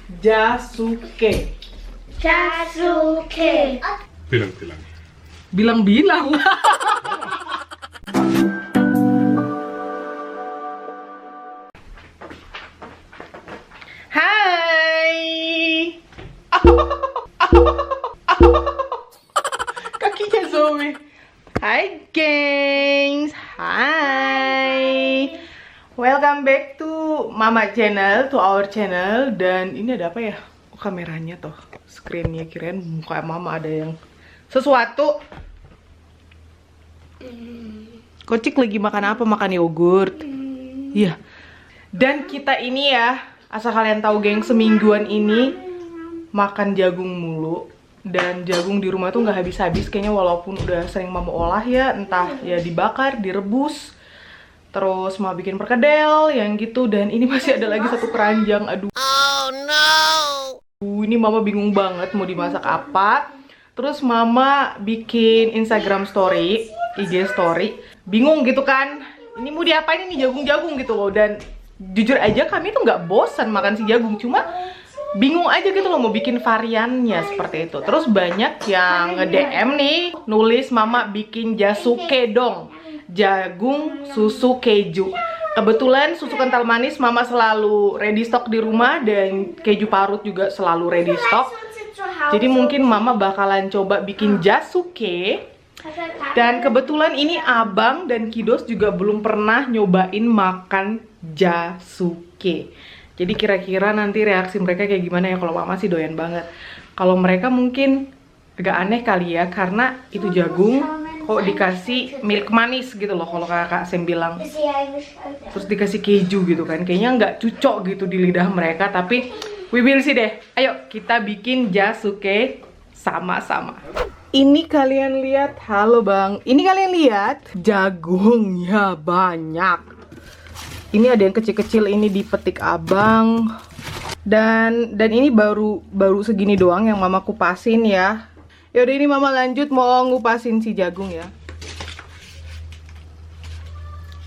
Jasuke. Jasuke. Bilang-bilang. Bilang-bilang. Hai. Kakinya Zoe. Hai gengs. Hai. Welcome back to Mama channel, to our channel. Dan ini ada apa ya? Oh, kameranya tuh, screennya, kirain muka Mama ada yang sesuatu. Kocik lagi makan apa? Makan yogurt. Iya. Dan kita ini ya, asal kalian tahu geng, semingguan ini makan jagung mulu. Dan jagung di rumah tuh nggak habis-habis kayaknya, walaupun udah sering Mama olah ya, entah ya dibakar, direbus, terus mau bikin perkedel yang gitu. Dan ini masih ada lagi satu keranjang. Aduh. Oh no. Ini Mama bingung banget mau dimasak apa. Terus Mama bikin Instagram story, IG story, bingung gitu kan. Ini mau diapain ini jagung-jagung gitu loh. Dan jujur aja kami tuh nggak bosan makan si jagung, cuma bingung aja gitu loh mau bikin variannya seperti itu. Terus banyak yang nge-DM nih, nulis Mama bikin jasuke dong, jagung susu keju. Kebetulan susu kental manis Mama selalu ready stock di rumah, dan keju parut juga selalu ready stock. Jadi mungkin Mama bakalan coba bikin jasuke. Dan kebetulan ini Abang dan Kidos juga belum pernah nyobain makan jasuke. Jadi kira-kira nanti reaksi mereka kayak gimana ya. Kalau Mama sih doyan banget. Kalau mereka mungkin agak aneh kali ya, karena itu jagung kok dikasih milk manis gitu loh, kalau kakak Sam bilang. Terus dikasih keju gitu kan, kayaknya nggak cocok gitu di lidah mereka. Tapi we will see deh. Ayo kita bikin jasuke sama-sama. Ini kalian lihat, halo Bang. Ini kalian lihat jagungnya banyak. Ini ada yang kecil-kecil, ini dipetik Abang. Dan ini baru segini doang yang Mama kupasin ya. Yaudah, ini Mama lanjut mau ngupasin si jagung ya.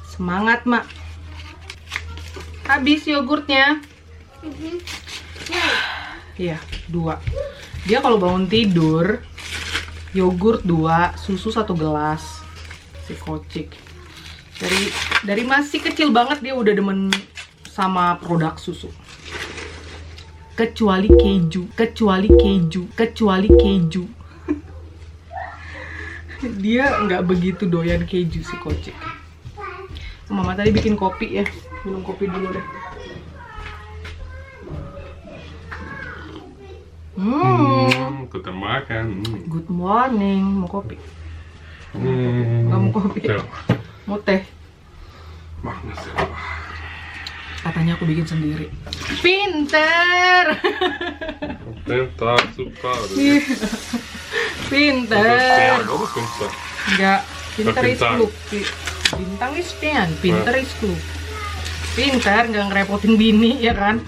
Semangat, Mak. Habis yogurtnya. Iya, 2. Dia kalau bangun tidur, yogurt 2, susu 1 gelas. Si kocik. Dari masih kecil banget dia udah demen sama produk susu. Kecuali keju. Dia nggak begitu doyan keju si kocik. Mama tadi bikin kopi ya, minum kopi dulu deh. Good makan. Good morning, mau kopi? Nggak mau kopi? Ya. Mau teh? Makna selber. Katanya aku bikin sendiri. Pinter. Pintar, super. Pinter. Pintar. Enggak, pinter is Bintang. klub. Bintang is Tian, pinter is klub. Pinter, nggak ngerepotin bini ya kan.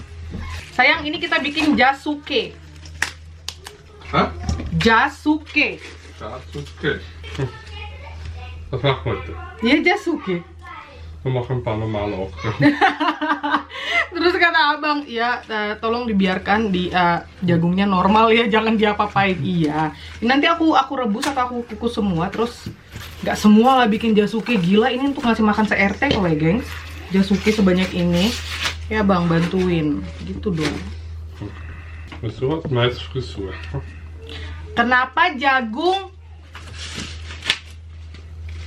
Sayang, ini kita bikin jasuke. Hah? Jasuke. Jasuke. Was machen wir denn? Ya jasuke. Wir machen ein paar normale auch. Terus kata Abang, ya tolong dibiarkan di jagungnya normal ya, jangan diapa-apain. Iya. Nanti aku rebus atau aku kukus semua, terus nggak semua lah bikin jasuke. Gila, ini untuk ngasih makan se-RT kalau ya, gengs. Jasuke sebanyak ini. Ya Bang, bantuin. Gitu dong. Frisur, nice Frisur. Kenapa jagung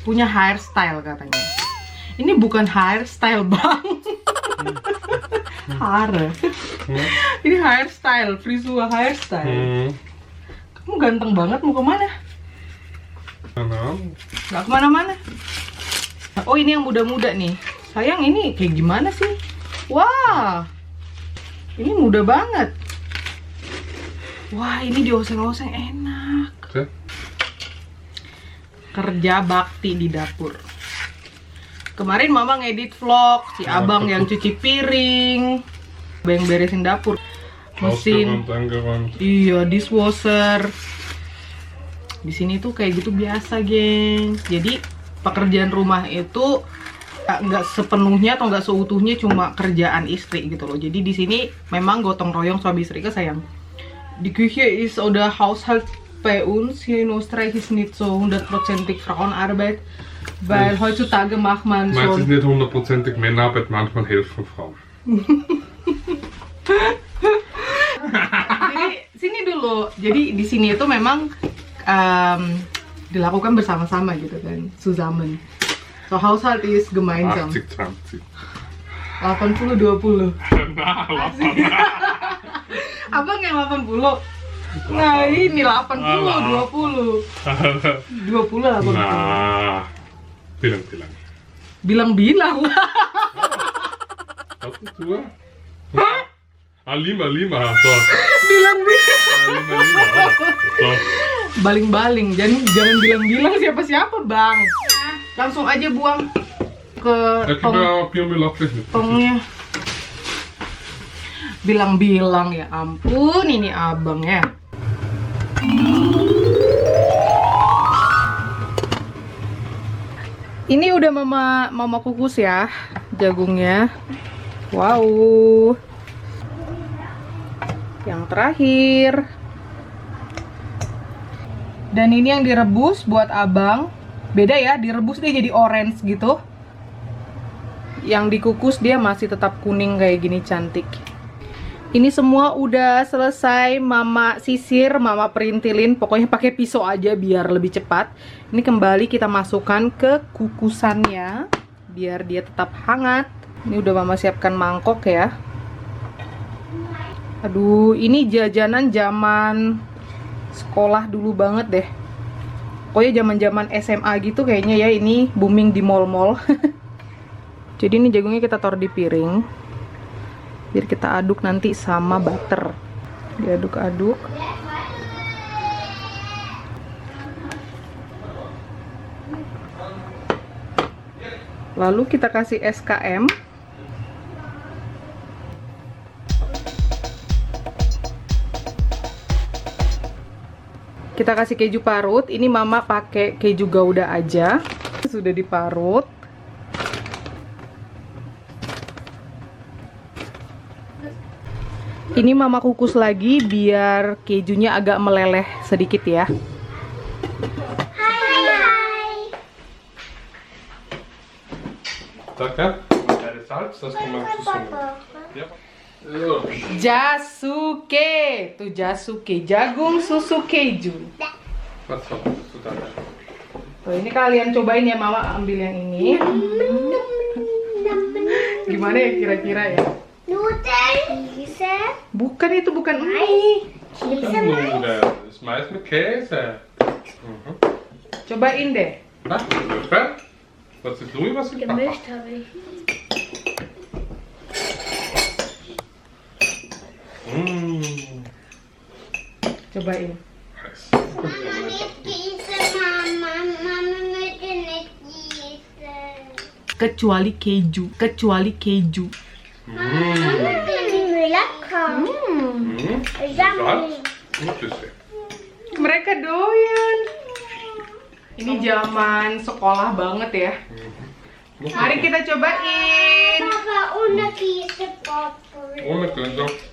punya hairstyle katanya? Ini bukan hairstyle Bang. Hara. Ini hairstyle, Frisur hairstyle. Kamu ganteng banget, mau kemana? Gak kemana-mana. Oh, ini yang muda-muda nih. Sayang, ini kayak gimana sih? Wah, ini muda banget. Wah, ini dioseng-oseng enak. Kerja bakti di dapur. Kemarin Mama ngedit vlog, si Abang yang cuci piring, yang beresin dapur, mesin, iya, dishwasher. Di sini tuh kayak gitu biasa, gengs. Jadi pekerjaan rumah itu nggak sepenuhnya atau nggak seutuhnya cuma kerjaan istri gitu loh. Jadi di sini memang gotong royong suami istri sayang. Die Küche ist oder Haushalt bei uns hier in Österreich ist nicht so 100%ig Frauenarbeit, weil heutzutage macht man Meins schon... ist nicht 100%ig Männerarbeit, manchmal helfen Frauen. Jadi sini dulu. Jadi di sini itu memang dilakukan bersama-sama gitu kan, zusammen. So Haushalt ist gemeinsam. 80-20. 80-20. Nah, Abang yang 80. Nah, ini 80-20. 20 abang. Nah, bilang-bilang. Bilang-bilang. Satu, dua. Lima. So. Bilang-bilang. Lima. So. Baling-baling. Jangan bilang-bilang siapa-siapa, Bang. Langsung aja buang ke Ik heb biomilakjes met. tongnya. Bilang-bilang, ya ampun, ini abang ya. Ini udah mama kukus ya jagungnya. Wow. Yang terakhir. Dan ini yang direbus buat abang. Beda ya, direbus dia jadi orange gitu. Yang dikukus dia masih tetap kuning kayak gini, cantik. Ini semua udah selesai mama sisir, mama perintilin. Pokoknya pakai pisau aja biar lebih cepat. Ini kembali kita masukkan ke kukusannya biar dia tetap hangat. Ini udah mama siapkan mangkok ya. Aduh, ini jajanan zaman sekolah dulu banget deh. Pokoknya zaman-zaman SMA gitu kayaknya ya, ini booming di mall-mall. Jadi ini jagungnya kita taruh di piring. Biar kita aduk nanti sama butter. Diaduk-aduk. Lalu kita kasih SKM. Kita kasih keju parut. Ini mama pakai keju gouda aja. Sudah diparut. Ini mama kukus lagi biar kejunya agak meleleh sedikit ya. Hai. Lekker. Ja, de zout, dat is gewoon Ja. Jasuke, tuh jasuke, jagung susu keju. Wat zo. Tuh ini kalian cobain ya, mama ambil yang ini. Gimana ya kira-kira ya? Bukan, itu bukan mie. Noedel. Dat is mais met kaas. Cobain deh. Wat? Lekker. Wat is het was ik? Gemischt habe ich. Cobain. Nice. Kecuali keju, kecuali keju. Lecker. Yummy. Moet dus weer. Mereka doyan. Ini zaman sekolah banget ya. Mari kita cobain. Papa, ohne Käse, Papa. Ohne Käse.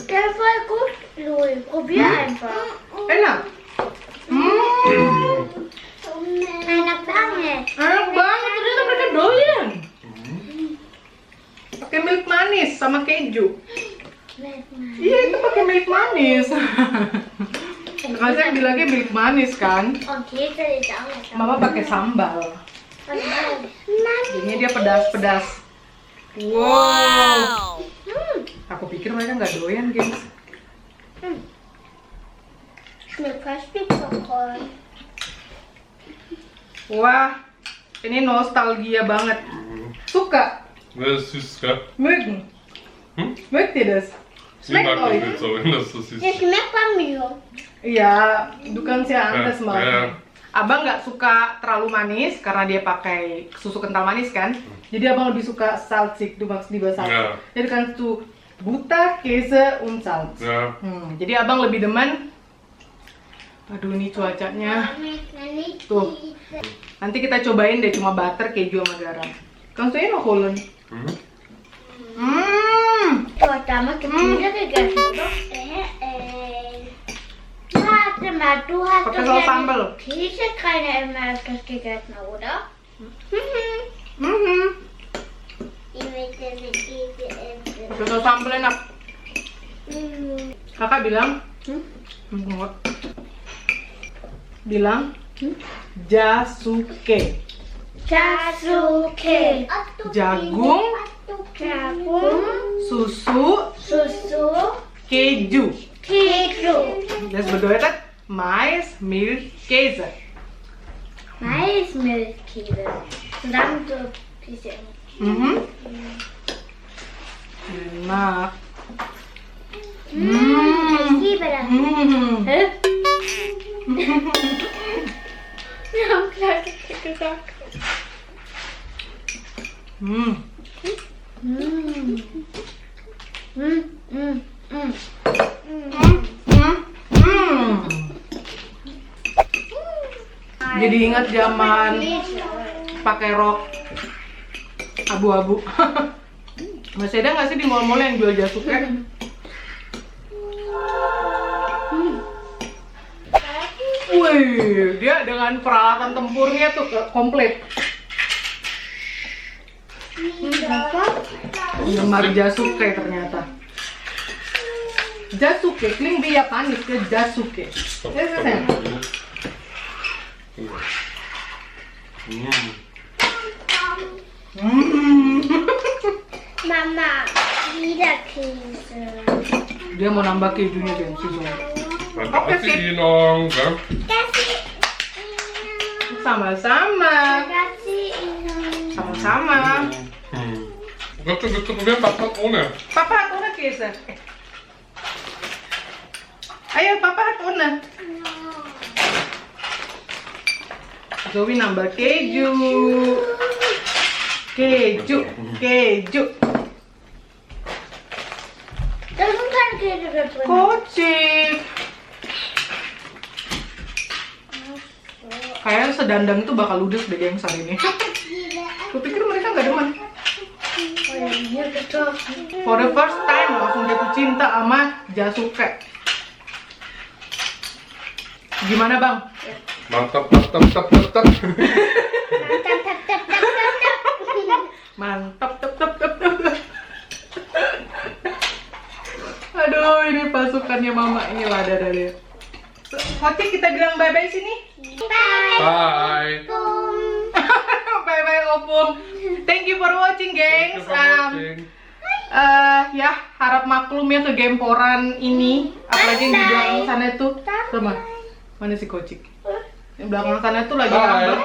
Der ist voll gut, Louis. Probier einfach. Enak. Enak banget. Enak banget, ternyata mereka doyan. Pakai milk manis sama keju. Iya, itu pakai milk manis. Kan saya bilangnya milk manis kan. Und Käse ist auch lecker. Mama pakai sambal. Jadinya dia pedas-pedas. Wow. Aku pikir mereka nggak doyan, gengs. Schmeckt fast wie Popcorn. Wah, ini nostalgia banget. Suka? Dat is süß, gell? Mögen? Mögt ihr das? Sie mag Schmeckt das euch? nicht so, wenn das so süß Der ist. schmeckt bei mir. Iya, du kannst ja anders Ja, machen. ja. Abang nggak suka terlalu manis karena dia pakai susu kental manis kan. Jadi abang lebih suka salzig, du magst lieber salzig. Ja. Jadi kannst du Butter, Käse und Salz. Ja. Jadi abang lebih demen Aduh, ini cuacanya. Tuh. Nanti kita cobain deh cuma butter, keju sama garam. Kan saya mau Holland. Pertama kita gegessen, oder? Warte mal, du hast Pakai doch saus ja sambal. Käsekreine immer öfters gegessen, oder? Ich möchte mit Käse essen. Pakai saus sambal enak. Kakak bilang, enggak. Bilang, jasuke. Jasuke. Jagung, Jagung, susu, Susu, keju. Keju. Das bedeutet Mais, Milch, Käse. Maismilchkäse. Zusammen so ein bisschen. Enak. Ich liebe das. Hä? Wir haben gleich gesagt. Jadi ingat zaman pakai rok abu-abu. Masih ada nggak sih di mall-mall yang jual jasuke? Wih, dia dengan peralatan tempurnya tuh komplit. Gemar jasuke ternyata. Jasuke, klingt wie Japanisch, ke jasuke. Das ist er. Mama, wieder Käse. Dia mau nambah kejunya dan susunya. Oke sih dong, kan? Kasih. Sama-sama. Kasih. Sama-sama. Willst du probieren, Papa hat ohne? Papa hat ohne Käse. Ayo, Papa hat ohne. Zoe nambah keju. Keju. Keju. Da sind keine Käse da drin. Kocik. Kayaknya sedandang itu bakal ludes deh yang saat ini. Kupikir mereka nggak demen. Oh ja, hier getroffen. For the first time langsung jatuh cinta sama jasuke. Gimana bang? Mantap, mantap, mantap, mantap. Mantap, tep, tep, tep, tep. Aduh, ini pasukannya mama ini lah ada dia. Hoti kita bilang bye bye sini. Bye. Bye bye opung. Thank you for watching, gengs. Thank you for watching. Ya harap maklum ya ke gemporan ini. Apalagi yang di belakang sana tuh. Sama. Mana si Kocik? Yang belakang sana tuh lagi Bye. ngambek.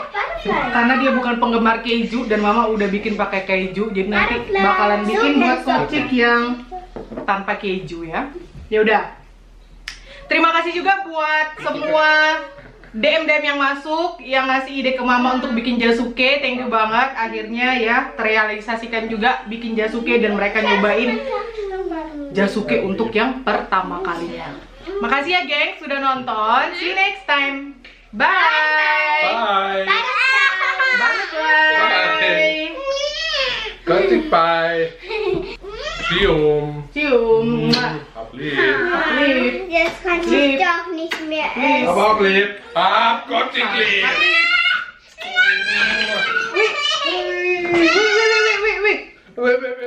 Karena dia bukan penggemar keju dan mama udah bikin pakai keju. Jadi nanti bakalan bikin buat Kocik yang tanpa keju ya. Ya udah. Terima kasih juga buat semua DM yang masuk, yang ngasih ide ke mama untuk bikin jasuke. Thank you banget. Akhirnya ya terrealisasikan juga bikin jasuke dan mereka nyobain jasuke untuk yang pertama kalinya. Makasih ya geng sudah nonton. See you next time. Bye. Bye. Bye. Kocik, bye. Cium. Cium. Hab lieb. Lieb. Jetzt kann ich doch nicht mehr essen. Aber auch lieb. Hab Kocik lieb. Wih. Wih. Wih. Wih. Wih. Wih. Wait.